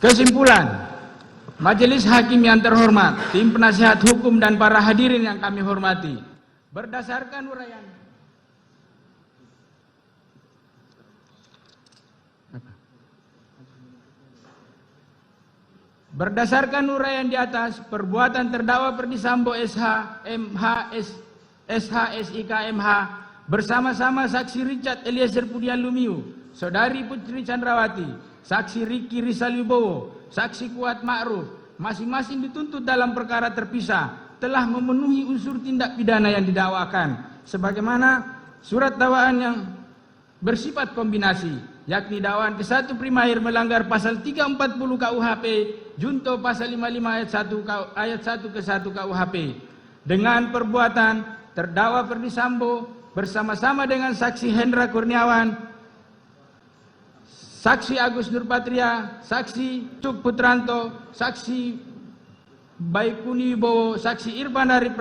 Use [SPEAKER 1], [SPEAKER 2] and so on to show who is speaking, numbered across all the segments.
[SPEAKER 1] Kesimpulan, Majelis Hakim yang terhormat, tim penasihat hukum dan para hadirin yang kami hormati, berdasarkan uraian di atas, perbuatan terdakwa Ferdy Sambo SH, MH, SH, SIK, MH bersama-sama saksi Richard Eliezer Pudian Lumiu, saudari Putri Chandrawati, saksi Riki Rizal Wibowo, saksi Kuat Ma'ruf, masing-masing dituntut dalam perkara terpisah telah memenuhi unsur tindak pidana yang didakwakan sebagaimana surat dakwaan yang bersifat kombinasi, yakni dakwaan ke-1 primair melanggar pasal 340 KUHP junto pasal 55 ayat 1 ke 1 KUHP dengan perbuatan terdakwa Ferdy Sambo bersama-sama dengan saksi Hendra Kurniawan, saksi Agus Nurpatria, saksi Cuk Putranto, saksi Baikuni Wibowo, saksi Irfan Arif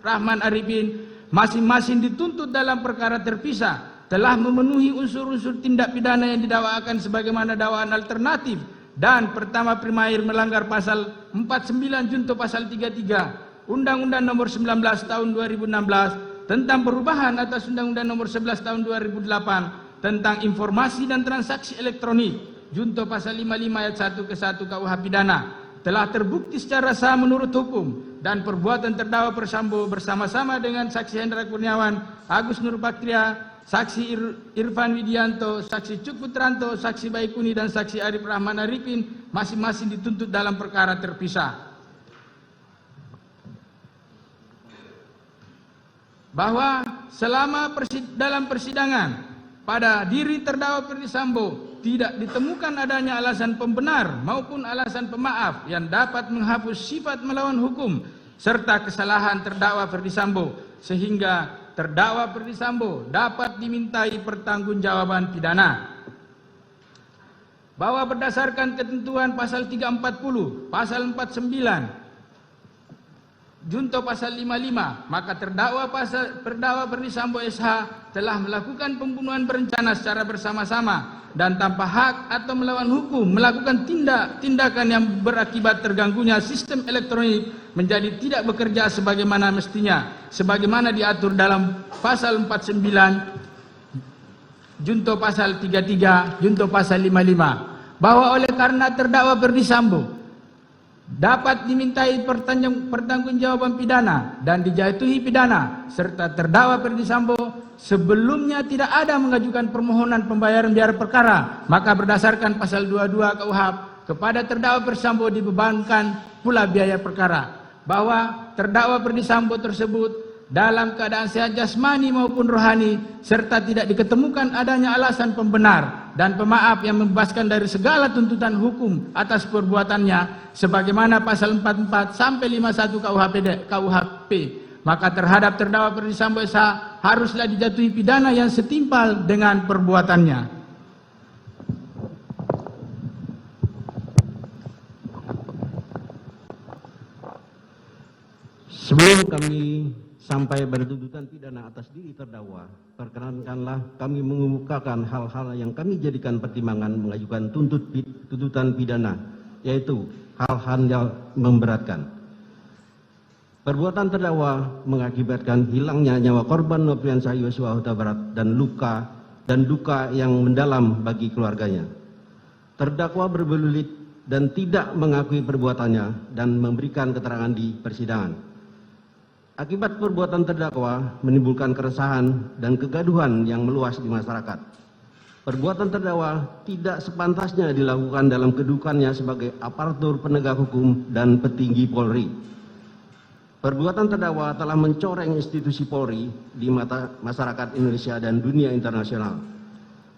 [SPEAKER 1] Rahman Arifin, masing-masing dituntut dalam perkara terpisah telah memenuhi unsur-unsur tindak pidana yang didakwakan sebagaimana dakwaan alternatif dan pertama primair melanggar pasal 49 junto pasal 33 Undang-Undang Nomor 19 Tahun 2016 tentang perubahan atas Undang-Undang Nomor 11 Tahun 2008 tentang informasi dan transaksi elektronik junto pasal 55 ayat 1 ke 1 KUH pidana telah terbukti secara sah menurut hukum dan perbuatan terdakwa Persambo bersama-sama dengan saksi Hendra Kurniawan, Agus Nurpatria, saksi Irfan Widianto, saksi Cuk Putranto, saksi Baikuni dan saksi Arif Rahman Arifin masing-masing dituntut dalam perkara terpisah. Bahwa selama dalam persidangan pada diri terdakwa Ferdy Sambo tidak ditemukan adanya alasan pembenar maupun alasan pemaaf yang dapat menghapus sifat melawan hukum serta kesalahan terdakwa Ferdy Sambo sehingga terdakwa Ferdy Sambo dapat dimintai pertanggungjawaban pidana. Bahwa berdasarkan ketentuan pasal 340, pasal 49 junto pasal 55, maka terdakwa Ferdy Sambo SH telah melakukan pembunuhan berencana secara bersama-sama dan tanpa hak atau melawan hukum melakukan tindakan yang berakibat terganggunya sistem elektronik menjadi tidak bekerja sebagaimana mestinya, sebagaimana diatur dalam pasal 49 junto pasal 33 junto pasal 55. Bahwa oleh karena terdakwa Ferdy Sambo dapat dimintai pertanggungjawaban pidana dan dijatuhi pidana serta terdakwa Ferdy Sambo sebelumnya tidak ada mengajukan permohonan pembayaran biaya perkara, maka berdasarkan pasal 22 KUHP kepada terdakwa Ferdy Sambo dibebankan pula biaya perkara. Bahwa terdakwa Ferdy Sambo tersebut dalam keadaan sehat jasmani maupun rohani serta tidak diketemukan adanya alasan pembenar dan pemaaf yang membebaskan dari segala tuntutan hukum atas perbuatannya sebagaimana pasal 44 sampai 51 KUHP, maka terhadap terdakwa Ferdy Sambo SH haruslah dijatuhi pidana yang setimpal dengan perbuatannya.
[SPEAKER 2] Sebelum kami sampai bertuntutan pidana atas diri terdakwa, perkenankanlah kami mengemukakan hal-hal yang kami jadikan pertimbangan mengajukan tuntutan pidana, yaitu hal-hal yang memberatkan. Perbuatan terdakwa mengakibatkan hilangnya nyawa korban Nofriansah Yosua Huta Barat dan duka yang mendalam bagi keluarganya. Terdakwa berbelit dan tidak mengakui perbuatannya dan memberikan keterangan di persidangan. Akibat perbuatan terdakwa menimbulkan keresahan dan kegaduhan yang meluas di masyarakat. Perbuatan terdakwa tidak sepantasnya dilakukan dalam kedudukannya sebagai aparatur penegak hukum dan petinggi Polri. Perbuatan terdakwa telah mencoreng institusi Polri di mata masyarakat Indonesia dan dunia internasional.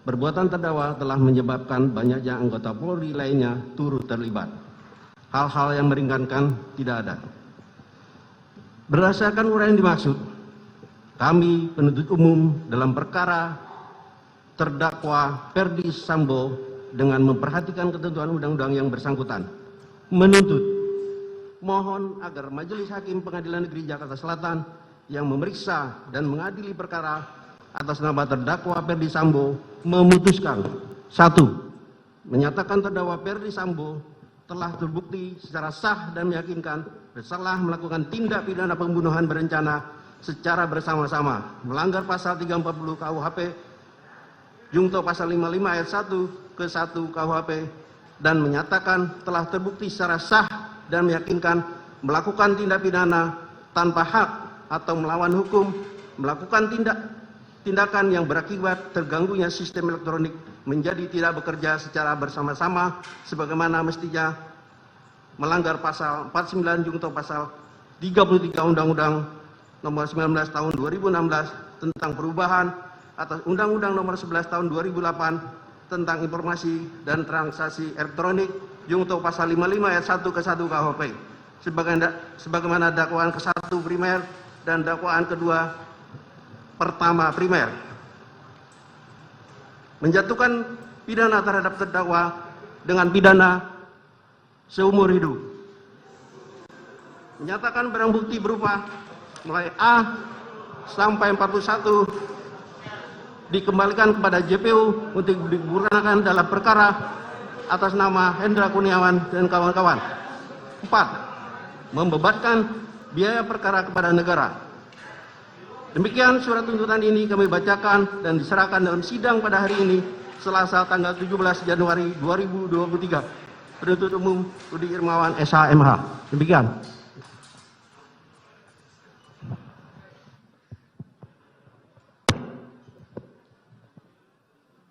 [SPEAKER 2] Perbuatan terdakwa telah menyebabkan banyaknya anggota Polri lainnya turut terlibat. Hal-hal yang meringankan tidak ada. Berdasarkan uraian dimaksud, kami penuntut umum dalam perkara terdakwa Ferdy Sambo dengan memperhatikan ketentuan undang-undang yang bersangkutan menuntut mohon agar Majelis Hakim Pengadilan Negeri Jakarta Selatan yang memeriksa dan mengadili perkara atas nama terdakwa Ferdy Sambo memutuskan: 1. menyatakan terdakwa Ferdi Sambo telah terbukti secara sah dan meyakinkan bersalah melakukan tindak pidana pembunuhan berencana secara bersama-sama, melanggar pasal 340 KUHP, Junto pasal 55 ayat 1 ke 1 KUHP, dan menyatakan telah terbukti secara sah dan meyakinkan melakukan tindak pidana tanpa hak atau melawan hukum, melakukan tindakan yang berakibat terganggunya sistem elektronik menjadi tidak bekerja secara bersama-sama sebagaimana mestinya, melanggar pasal 49 Junto pasal 33 Undang-Undang Nomor 19 Tahun 2016 tentang perubahan atas Undang-Undang Nomor 11 Tahun 2008 tentang informasi dan transaksi elektronik, Junto pasal 55 ayat 1 ke 1 KUHP, sebagaimana dakwaan ke-1 primer dan dakwaan kedua pertama primer. Menjatuhkan pidana terhadap terdakwa dengan pidana seumur hidup. Menyatakan barang bukti berupa mulai A sampai 41 dikembalikan kepada JPU untuk digunakan dalam perkara atas nama Hendra Kurniawan dan kawan-kawan. 4. Membebankan biaya perkara kepada negara. Demikian surat tuntutan ini kami bacakan dan diserahkan dalam sidang pada hari ini, Selasa tanggal 17 Januari 2023. Penuntut umum Rudi Irmawan, SH, MH. Demikian.